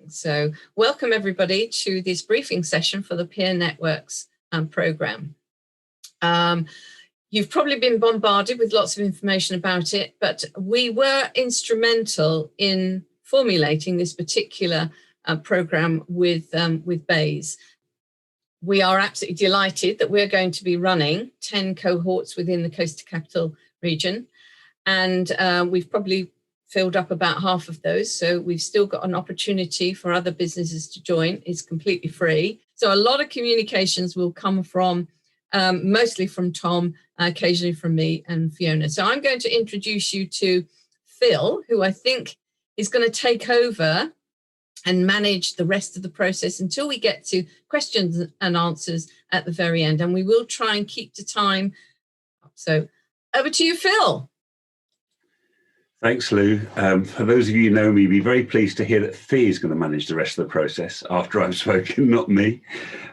So welcome everybody to this briefing session for the Peer Networks programme. You've probably been bombarded with lots of information about it, but we were instrumental in formulating this particular programme with Bayes. We are absolutely delighted that we're going to be running 10 cohorts within the Coast to Capital region, and we've probably filled up about half of those, so we've still got an opportunity for other businesses to join. It's completely free. So a lot of communications will come from mostly from Tom, occasionally from me and Fiona. So I'm going to introduce you to Phil, who I think is going to take over and manage the rest of the process until we get to questions and answers at the very end. And we will try and keep to time. So over to you, Phil. Thanks, Lou. For those of you who know me, be very pleased to hear that Fee is going to manage the rest of the process after I've spoken, not me.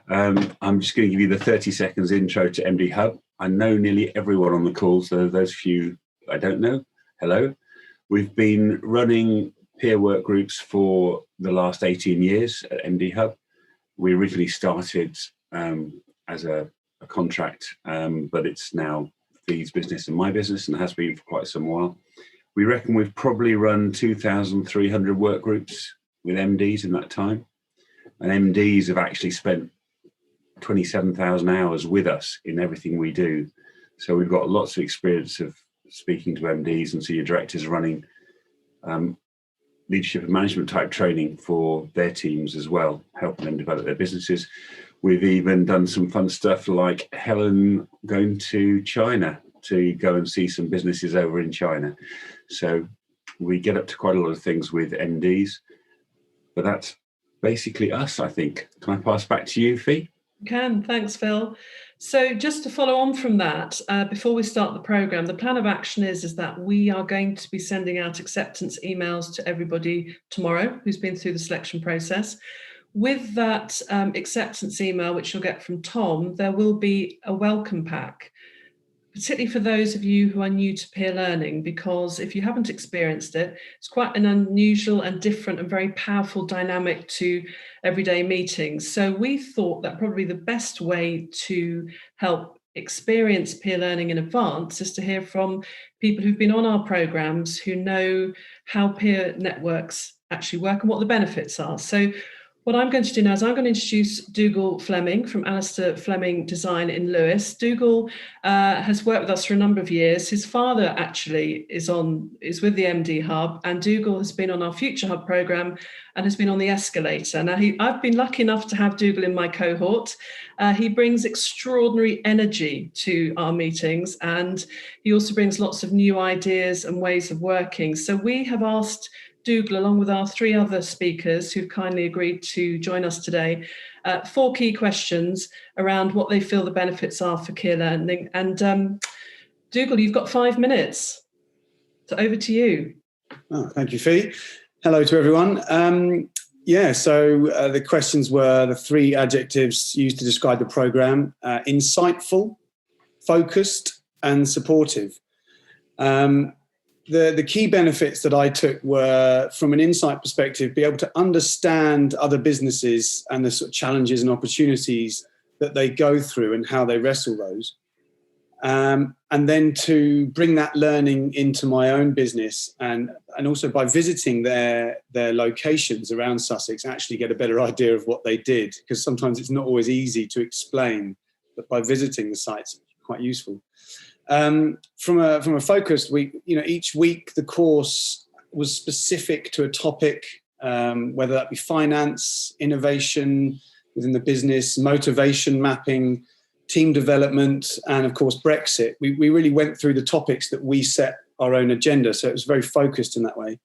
I'm just going to give you the 30 seconds intro to MD Hub. I know nearly everyone on the call, so those few I don't know, hello. We've been running peer work groups for the last 18 years at MD Hub. We originally started as a contract, but it's now Fee's business and my business, and has been for quite some while. We reckon we've probably run 2,300 work groups with MDs in that time. And MDs have actually spent 27,000 hours with us in everything we do. So we've got lots of experience of speaking to MDs and senior directors, running leadership and management type training for their teams as well, helping them develop their businesses. We've even done some fun stuff like Helen going to China to go and see some businesses over in China. So we get up to quite a lot of things with MDs, but that's basically us, I think. Can I pass back to you, Fee? You can, thanks, Phil. So just to follow on from that, before we start the programme, the plan of action is that we are going to be sending out acceptance emails to everybody tomorrow who's been through the selection process. With that acceptance email, which you'll get from Tom, there will be a welcome pack, particularly for those of you who are new to peer learning, because if you haven't experienced it, it's quite an unusual and different and very powerful dynamic to everyday meetings. So we thought that probably the best way to help experience peer learning in advance is to hear from people who've been on our programs, who know how peer networks actually work and what the benefits are. So what I'm going to do now is I'm going to introduce Dougal Fleming from Alistair Fleming Design in Lewes. Dougal has worked with us for a number of years. His father actually is with the MD Hub, and Dougal has been on our Future Hub programme and has been on the Escalator. Now, I've been lucky enough to have Dougal in my cohort. He brings extraordinary energy to our meetings, and he also brings lots of new ideas and ways of working. So we have asked Dougal, along with our three other speakers who've kindly agreed to join us today, 4 key questions around what they feel the benefits are for peer learning. And Dougal, you've got 5 minutes. So over to you. Oh, thank you, Fee. Hello to everyone. So the questions were the 3 adjectives used to describe the programme: insightful, focused, and supportive. The key benefits that I took were, from an insight perspective, be able to understand other businesses and the sort of challenges and opportunities that they go through and how they wrestle those. And then to bring that learning into my own business, and also by visiting their locations around Sussex, actually get a better idea of what they did, because sometimes it's not always easy to explain, but by visiting the sites, it's quite useful. From a focused week, each week the course was specific to a topic, whether that be finance, innovation within the business, motivation mapping, team development, and of course Brexit. We really went through the topics that we set our own agenda, so it was very focused in that way.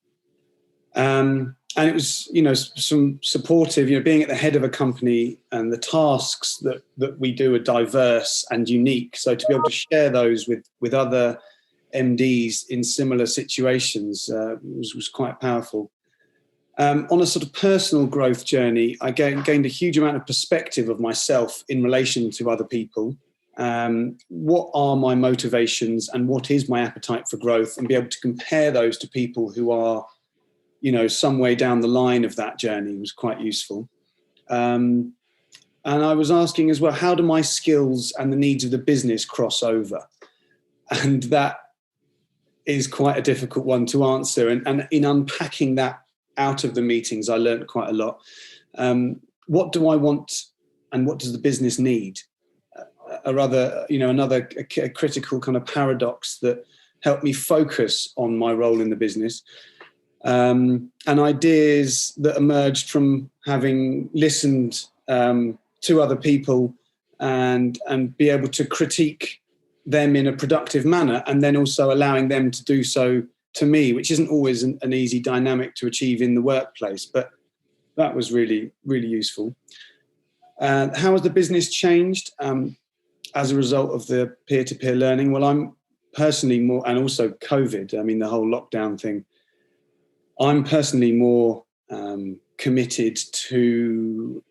And it was, some supportive, being at the head of a company, and the tasks that we do are diverse and unique. So to be able to share those with other MDs in similar situations was quite powerful. On a sort of personal growth journey, I gained a huge amount of perspective of myself in relation to other people. What are my motivations and what is my appetite for growth, and be able to compare those to people who are some way down the line of that journey was quite useful. And I was asking as well, how do my skills and the needs of the business cross over? And that is quite a difficult one to answer. And in unpacking that out of the meetings, I learned quite a lot. What do I want and what does the business need? Another critical kind of paradox that helped me focus on my role in the business. And ideas that emerged from having listened to other people and be able to critique them in a productive manner, and then also allowing them to do so to me, which isn't always an easy dynamic to achieve in the workplace, but that was really, really useful. How has the business changed as a result of the peer-to-peer learning? Well, I'm personally more, and also COVID, the whole lockdown thing, I'm personally more committed to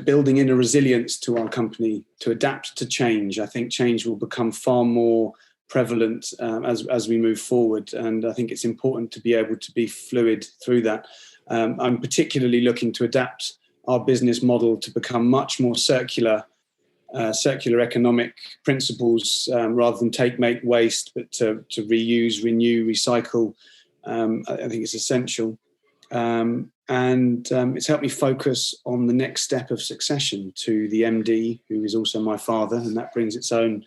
building in a resilience to our company to adapt to change. I think change will become far more prevalent as we move forward, and I think it's important to be able to be fluid through that. I'm particularly looking to adapt our business model to become much more circular economic principles, rather than take, make, waste, but to reuse, renew, recycle. I think it's essential. And it's helped me focus on the next step of succession to the MD, who is also my father, and that brings its own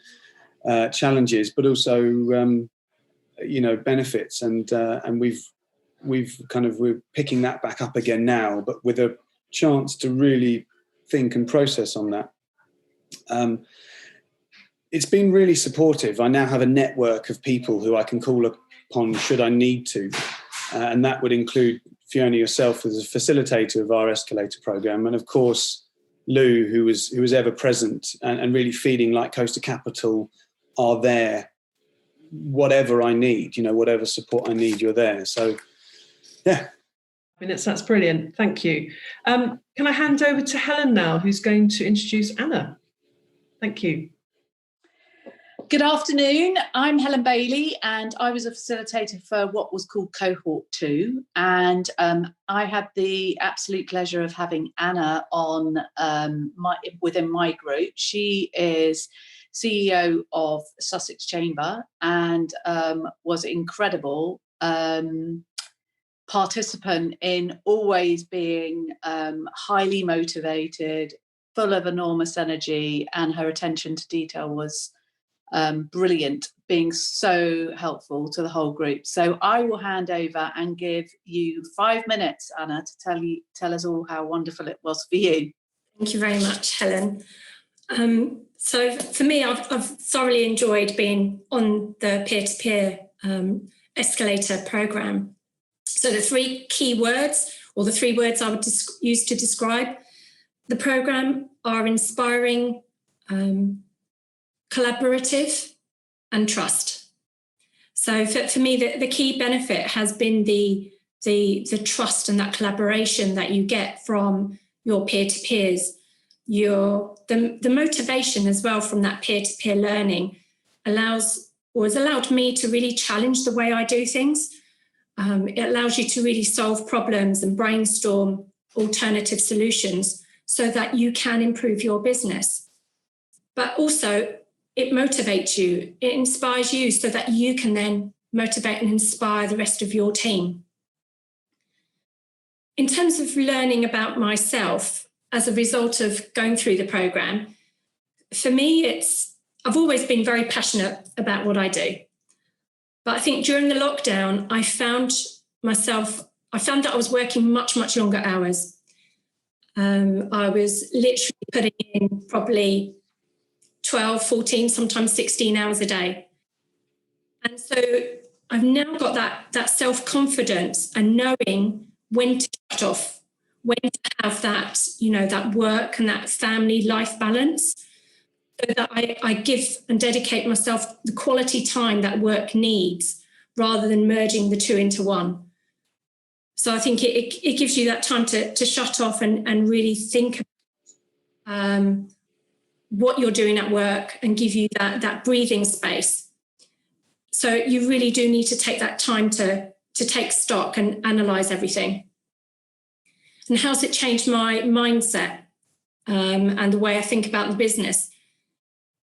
challenges, but also benefits. And we're picking that back up again now, but with a chance to really think and process on that. It's been really supportive. I now have a network of people who I can call upon should I need to, and that would include Fiona, yourself, as a facilitator of our escalator program, and of course Lou, who was ever present and really feeling like Coaster Capital are there, whatever I need, whatever support I need, you're there. So, yeah. That's brilliant. Thank you. Can I hand over to Helen now, who's going to introduce Anna? Thank you. Good afternoon. I'm Helen Bailey, and I was a facilitator for what was called Cohort 2. And I had the absolute pleasure of having Anna on within my group. She is CEO of Sussex Chamber and was incredible participant in always being highly motivated, full of enormous energy, and her attention to detail was brilliant, being so helpful to the whole group. So I will hand over and give you 5 minutes, Anna, to tell us all how wonderful it was for you. Thank you very much, Helen. So for me, I've thoroughly enjoyed being on the peer-to-peer escalator program. So the three key words, or the three words I would use to describe the program, are inspiring, collaborative, and trust. So for me, the key benefit has been the trust and that collaboration that you get from your peer-to-peers. The motivation as well from that peer-to-peer learning has allowed me to really challenge the way I do things. It allows you to really solve problems and brainstorm alternative solutions so that you can improve your business. But also, it motivates you, it inspires you so that you can then motivate and inspire the rest of your team. In terms of learning about myself as a result of going through the program, for me, I've always been very passionate about what I do. But I think during the lockdown, I found that I was working much, much longer hours. I was literally putting in probably 12, 14, sometimes 16 hours a day. And so I've now got that self-confidence and knowing when to shut off, when to have that, that work and that family life balance, so that I give and dedicate myself the quality time that work needs rather than merging the two into one. So I think it gives you that time to shut off and really think about what you're doing at work and give you that breathing space. So you really do need to take that time to to take stock and analyse everything. And how's it changed my mindset and the way I think about the business?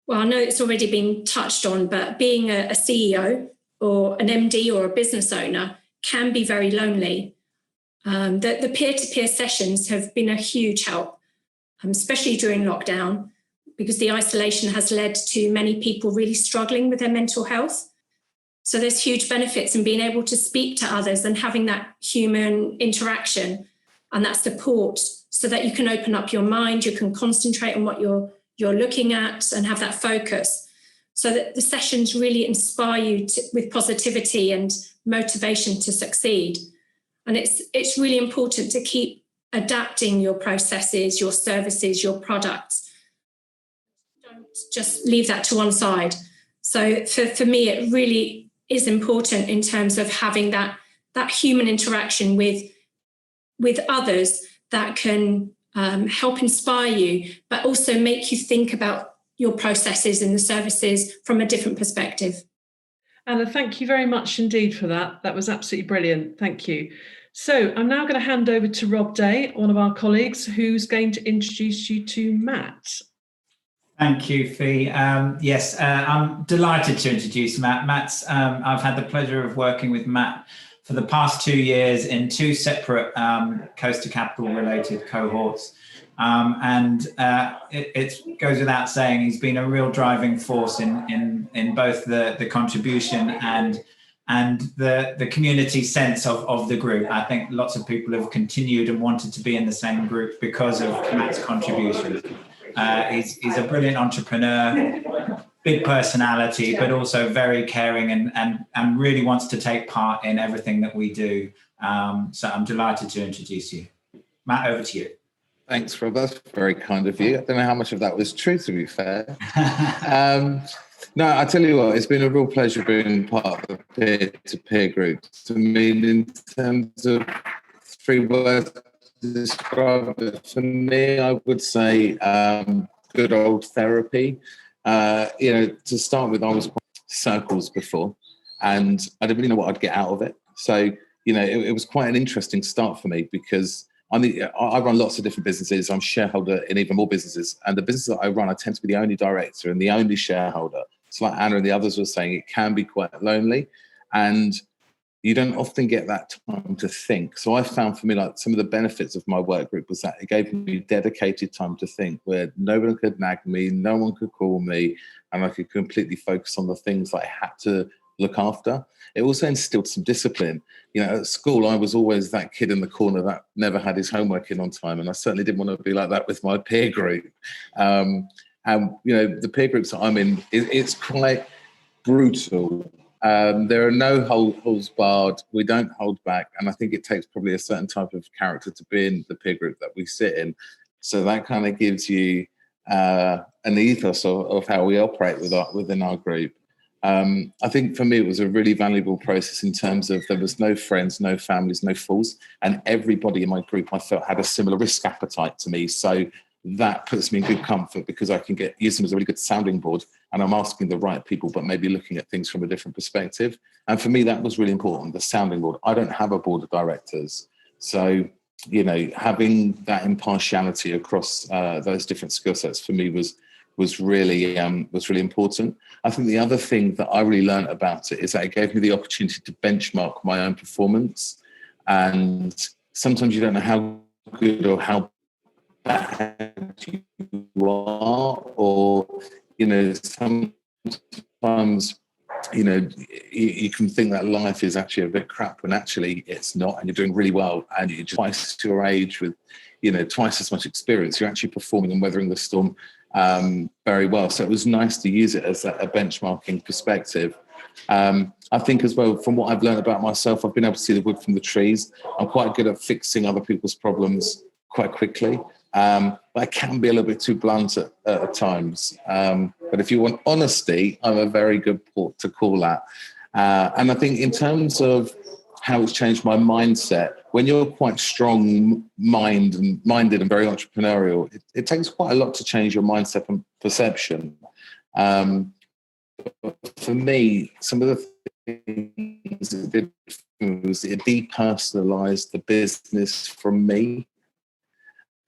Well, I know it's already been touched on, but being a CEO or an MD or a business owner can be very lonely. The peer-to-peer sessions have been a huge help, especially during lockdown, because the isolation has led to many people really struggling with their mental health. So there's huge benefits in being able to speak to others and having that human interaction and that support, so that you can open up your mind, you can concentrate on what you're looking at and have that focus, so that the sessions really inspire you with positivity and motivation to succeed. And it's really important to keep adapting your processes, your services, your products. Don't just leave that to one side. So for me, it really is important in terms of having that human interaction with others that can help inspire you, but also make you think about your processes and the services from a different perspective. Anna, thank you very much indeed for that. That was absolutely brilliant. Thank you. So I'm now going to hand over to Rob Day, one of our colleagues, who's going to introduce you to Matt. Thank you, Fee. Yes, I'm delighted to introduce Matt. I've had the pleasure of working with Matt for the past 2 years in 2 separate Coaster Capital related cohorts. It goes without saying he's been a real driving force in both the contribution and the community sense of the group. I think lots of people have continued and wanted to be in the same group because of Matt's contribution. He's a brilliant entrepreneur, big personality, but also very caring and really wants to take part in everything that we do. So I'm delighted to introduce you. Matt, over to you. Thanks, Rob. That's very kind of you. I don't know how much of that was true, to be fair. No, I tell you what, it's been a real pleasure being part of the peer-to-peer group. To me, in terms of 3 words to describe it, for me, I would say good old therapy. To start with, I was quite circles before, and I didn't really know what I'd get out of it. So, it was quite an interesting start for me, because I run lots of different businesses. I'm shareholder in even more businesses. And the business that I run, I tend to be the only director and the only shareholder. So like Anna and the others were saying, it can be quite lonely. And you don't often get that time to think. So I found for me, like, some of the benefits of my work group was that it gave me dedicated time to think, where no one could nag me, no one could call me, and I could completely focus on the things that I had to look after. It also instilled some discipline. At school, I was always that kid in the corner that never had his homework in on time, and I certainly didn't want to be like that with my peer group. The peer groups that I'm in, it's quite brutal. There are no holds barred. We don't hold back, and I think it takes probably a certain type of character to be in the peer group that we sit in. So that kind of gives you an ethos of how we operate within our group. I think for me, it was a really valuable process in terms of there was no friends, no families, no fools, and everybody in my group I felt had a similar risk appetite to me. So that puts me in good comfort, because I can use them as a really good sounding board, and I'm asking the right people, but maybe looking at things from a different perspective. And for me, that was really important, the sounding board. I don't have a board of directors. So, having that impartiality across those different skill sets for me was really important. I think the other thing that I really learned about it is that it gave me the opportunity to benchmark my own performance. And sometimes you don't know how good or how bad you are, or sometimes you can think that life is actually a bit crap when actually it's not, and you're doing really well, and you're twice your age with twice as much experience. You're actually performing and weathering the storm very well. So it was nice to use it as a benchmarking perspective. I think as well, from what I've learned about myself, I've been able to see the wood from the trees. I'm quite good at fixing other people's problems quite quickly. But I can be a little bit too blunt at times. But if you want honesty, I'm a very good port to call at. And I think in terms of how it's changed my mindset, when you're quite strong-minded and very entrepreneurial, it takes quite a lot to change your mindset and perception. For me, some of the things it did for was it depersonalized the business from me.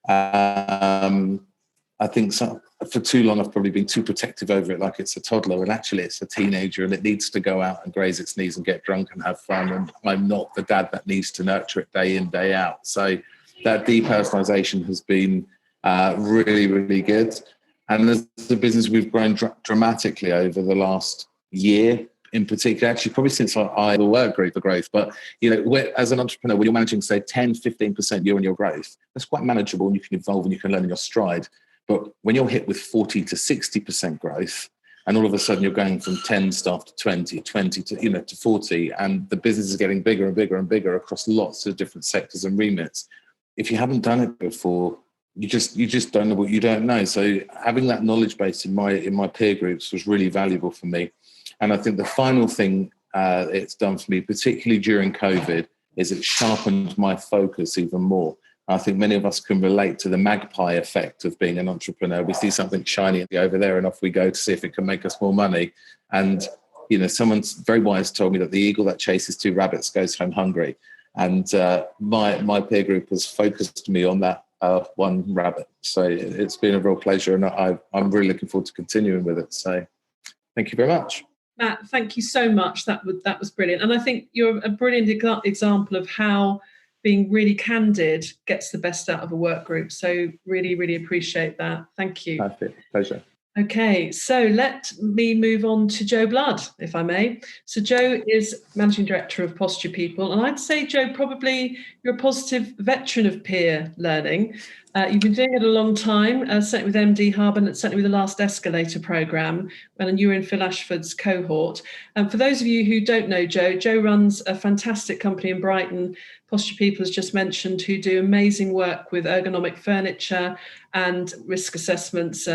I think for too long I've probably been too protective over it, like it's a toddler, and actually it's a teenager and it needs to go out and graze its knees and get drunk and have fun, and I'm not the dad that needs to nurture it day in, day out. So that depersonalization has been really, really good. And as a business, we've grown dramatically over the last year in particular, actually probably since the work group for growth. But, you know, as an entrepreneur, when you're managing, say, 10, 15% year-on-year growth, that's quite manageable and you can evolve and you can learn in your stride. But when you're hit with 40 to 60% growth, and all of a sudden you're going from 10 staff to 20 to 40, and the business is getting bigger and bigger and bigger across lots of different sectors and remits. If you haven't done it before, you just don't know what you don't know. So having that knowledge base in my peer groups was really valuable for me. And I think the final thing it's done for me, particularly during COVID, is it sharpened my focus even more. I think many of us can relate to the magpie effect of being an entrepreneur. We see something shiny over there and off we go to see if it can make us more money. And, you know, someone's very wise told me that the eagle that chases two rabbits goes home hungry. And my peer group has focused me on that one rabbit. So it's been a real pleasure, and I'm really looking forward to continuing with it. So thank you very much. Matt, thank you so much. That was brilliant. And I think you're a brilliant example of how being really candid gets the best out of a work group. So really, really appreciate that. Thank you. Perfect. Pleasure. Okay, so let me move on to Joe Blood, if I may. So Joe is Managing Director of Posture People. And I'd say, Joe, probably you're a positive veteran of peer learning. You've been doing it a long time, certainly with MD Hub and certainly with the last Escalator programme, when you were in Phil Ashford's cohort. And for those of you who don't know Joe runs a fantastic company in Brighton, Posture People has just mentioned, who do amazing work with ergonomic furniture and risk assessments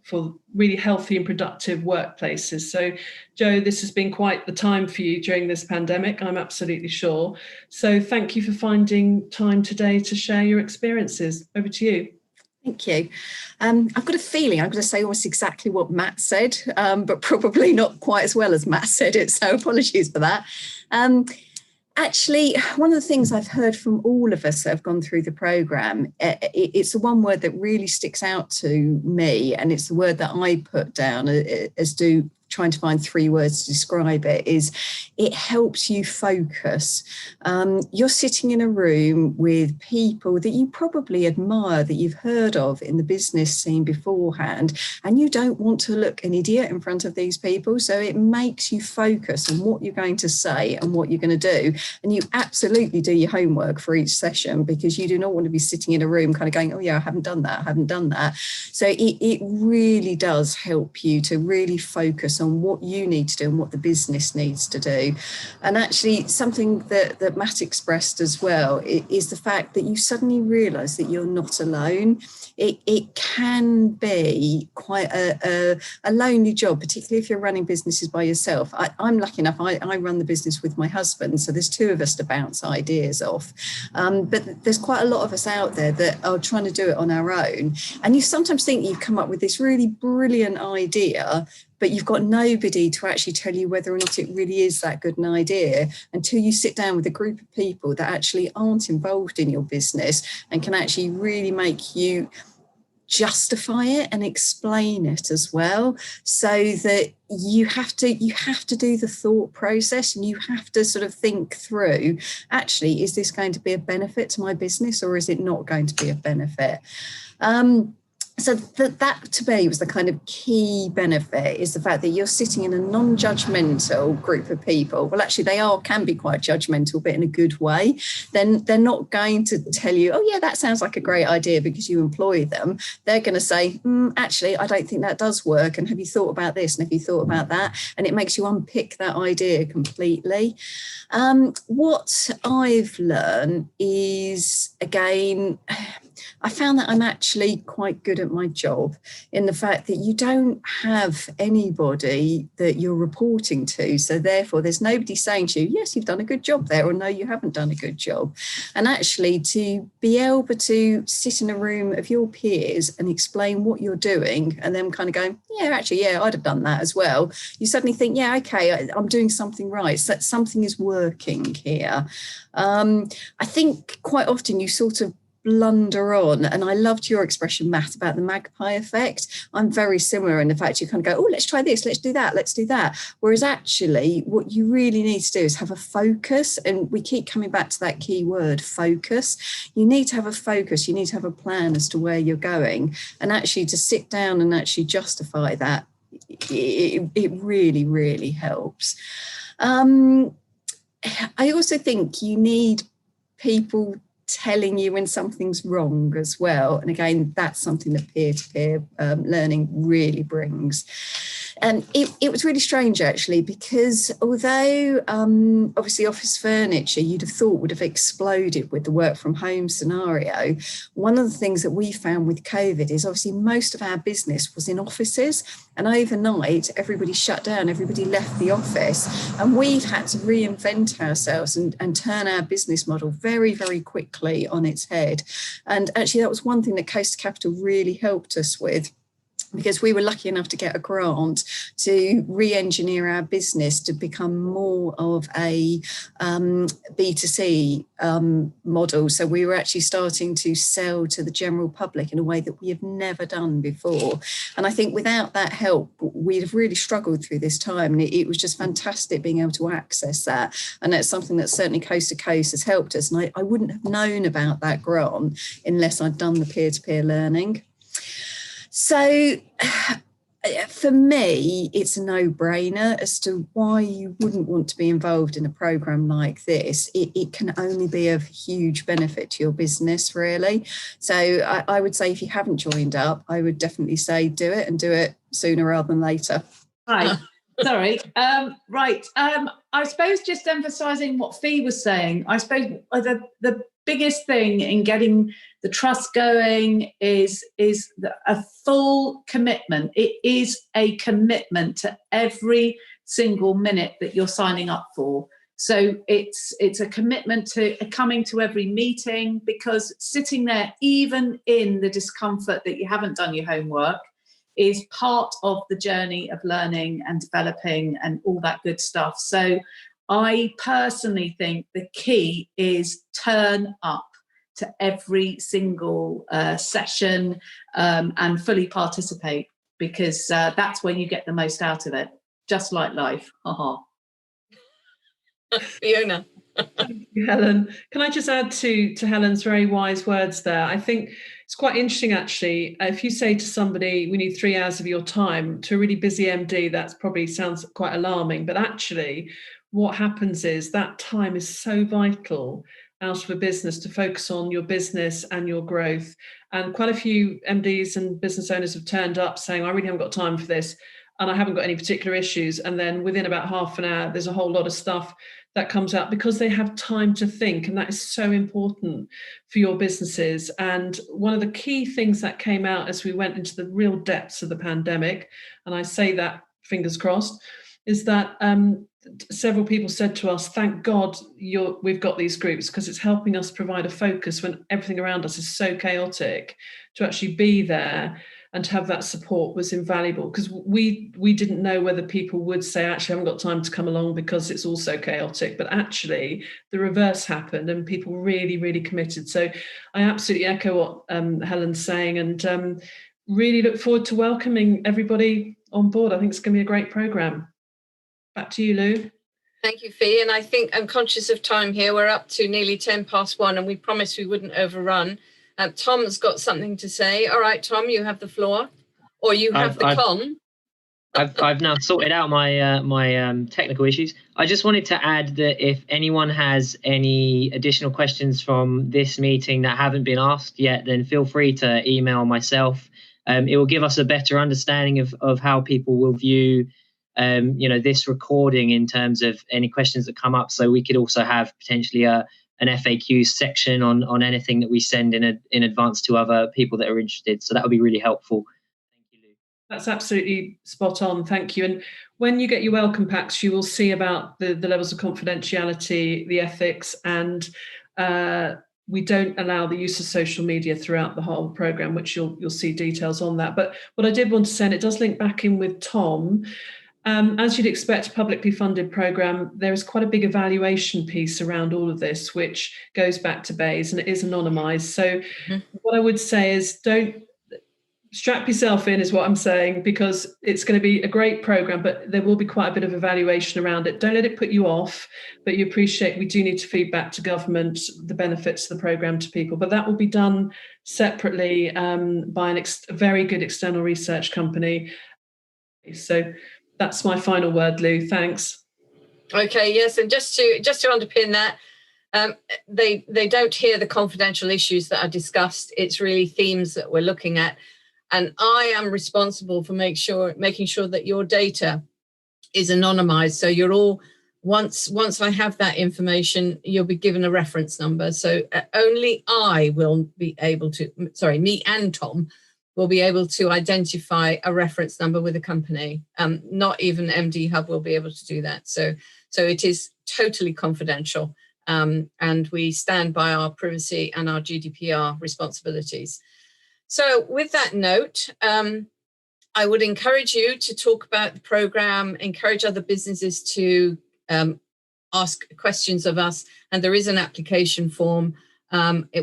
for really healthy and productive workplaces. So, Joe, this has been quite the time for you during this pandemic, I'm absolutely sure. So thank you for finding time today to share your experiences. Over to you. Thank you. I've got a feeling I'm going to say almost exactly what Matt said, but probably not quite as well as Matt said it, so apologies for that. Actually, one of the things I've heard from all of us that have gone through the programme, it's the one word that really sticks out to me, and it's the word that I put down, as do trying to find 3 words to describe it, is it helps you focus. You're sitting in a room with people that you probably admire, that you've heard of in the business scene beforehand, and you don't want to look an idiot in front of these people. So it makes you focus on what you're going to say and what you're going to do. And you absolutely do your homework for each session, because you do not want to be sitting in a room kind of going, oh yeah, I haven't done that. So it really does help you to really focus on what you need to do and what the business needs to do. And actually something that Matt expressed as well is the fact that you suddenly realise that you're not alone. It can be quite a lonely job, particularly if you're running businesses by yourself. I'm lucky enough, I run the business with my husband, so there's 2 of us to bounce ideas off. But there's quite a lot of us out there that are trying to do it on our own. And you sometimes think you've come up with this really brilliant idea, but you've got nobody to actually tell you whether or not it really is that good an idea until you sit down with a group of people that actually aren't involved in your business and can actually really make you justify it and explain it as well, so that you have to do the thought process, and you have to sort of think through, actually, is this going to be a benefit to my business or is it not going to be a benefit? So that to me was the kind of key benefit, is the fact that you're sitting in a non-judgmental group of people. Well, actually, they can be quite judgmental, but in a good way. Then they're not going to tell you, oh, yeah, that sounds like a great idea because you employ them. They're going to say, actually, I don't think that does work. And have you thought about this? And have you thought about that? And it makes you unpick that idea completely. What I've learned is, again, I found that I'm actually quite good at my job, in the fact that you don't have anybody that you're reporting to. So therefore, there's nobody saying to you, yes, you've done a good job there, or no, you haven't done a good job. And actually, to be able to sit in a room of your peers and explain what you're doing, and then kind of going, yeah, actually, yeah, I'd have done that as well. You suddenly think, yeah, okay, I'm doing something right. So something is working here. I think quite often you sort of blunder on, and I loved your expression, Matt, about the magpie effect. I'm very similar in the fact you kind of go, oh, let's try this, let's do that. Whereas actually what you really need to do is have a focus, and we keep coming back to that key word, focus. You need to have a focus, you need to have a plan as to where you're going, and actually to sit down and actually justify that, it really, really helps. I also think you need people telling you when something's wrong as well. And again, that's something that peer-to-peer learning really brings. And it was really strange, actually, because although obviously office furniture you'd have thought would have exploded with the work from home scenario, one of the things that we found with COVID is obviously most of our business was in offices, and overnight everybody shut down, everybody left the office, and we've had to reinvent ourselves and turn our business model very, very quickly on its head. And actually that was one thing that Coast Capital really helped us with, because we were lucky enough to get a grant to re-engineer our business to become more of a B2C model. So we were actually starting to sell to the general public in a way that we have never done before. And I think without that help, we'd have really struggled through this time. And it was just fantastic being able to access that. And that's something that certainly Coast to Coast has helped us. And I wouldn't have known about that grant unless I'd done the peer-to-peer learning. So for me, it's a no-brainer as to why you wouldn't want to be involved in a programme like this. It can only be of huge benefit to your business, really. So I would say if you haven't joined up, I would definitely say do it, and do it sooner rather than later. Right. Sorry. Right. I suppose just emphasising what Fee was saying, I suppose the biggest thing in getting the trust going is a full commitment. It is a commitment to every single minute that you're signing up for. So it's a commitment to coming to every meeting, because sitting there, even in the discomfort that you haven't done your homework, is part of the journey of learning and developing and all that good stuff. So I personally think the key is turn up to every single session and fully participate, because that's when you get the most out of it, just like life. Fiona. Thank you, Helen. Can I just add to Helen's very wise words there? I think it's quite interesting, actually. If you say to somebody, we need 3 hours of your time, to a really busy MD, that probably sounds quite alarming. But actually, what happens is that time is so vital out of a business to focus on your business and your growth. And quite a few MDs and business owners have turned up saying, I really haven't got time for this, and I haven't got any particular issues. And then within about half an hour, there's a whole lot of stuff that comes out because they have time to think. And that is so important for your businesses. And one of the key things that came out as we went into the real depths of the pandemic, and I say that fingers crossed, is that several people said to us, thank God we've got these groups, because it's helping us provide a focus when everything around us is so chaotic. To actually be there and to have that support was invaluable, because we didn't know whether people would say, actually, I haven't got time to come along because it's all so chaotic. But actually, the reverse happened, and people really, really committed. So I absolutely echo what Helen's saying, and really look forward to welcoming everybody on board. I think it's going to be a great programme. Back to you, Lou. Thank you, Fee. And I think I'm conscious of time here. We're up to nearly 1:10, and we promised we wouldn't overrun. Tom's got something to say. All right, Tom, you have the floor, or you have the con. I've now sorted out my technical issues. I just wanted to add that if anyone has any additional questions from this meeting that haven't been asked yet, then feel free to email myself. It will give us a better understanding of how people will view this recording in terms of any questions that come up, so we could also have potentially a an FAQ section on anything that we send in advance to other people that are interested. So that would be really helpful. Thank you, Lou. That's absolutely spot on. Thank you. And when you get your welcome packs, you will see about the levels of confidentiality, the ethics, and we don't allow the use of social media throughout the whole program, which you'll see details on that. But what I did want to say, and it does link back in with Tom, as you'd expect, a publicly funded program, there is quite a big evaluation piece around all of this, which goes back to BAYS, and it is anonymized. So what I would say is don't strap yourself in, is what I'm saying, because it's going to be a great program, but there will be quite a bit of evaluation around it. Don't let it put you off, but you appreciate we do need to feed back to government the benefits of the program to people, but that will be done separately by a very good external research company. So that's my final word, Lou. Thanks. Okay, yes, and just to underpin that, they don't hear the confidential issues that are discussed. It's really themes that we're looking at. And I am responsible for making sure that your data is anonymized. So you're all, once I have that information, you'll be given a reference number. So only I will be able to, me and Tom will be able to identify a reference number with a company. Not even MD Hub will be able to do that. So it is totally confidential. And we stand by our privacy and our GDPR responsibilities. So with that note, I would encourage you to talk about the program, encourage other businesses to ask questions of us. And there is an application form,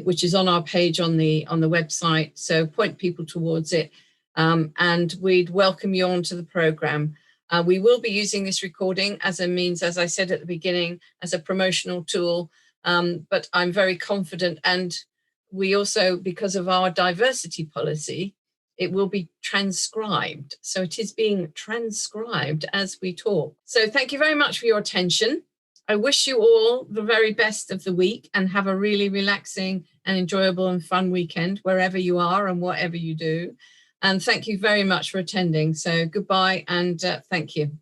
which is on our page on the website. So point people towards it. And we'd welcome you onto the program. We will be using this recording as a means, as I said at the beginning, as a promotional tool. But I'm very confident, and we also, because of our diversity policy, it will be transcribed. So it is being transcribed as we talk. So thank you very much for your attention. I wish you all the very best of the week and have a really relaxing and enjoyable and fun weekend wherever you are and whatever you do. And thank you very much for attending. So goodbye and thank you.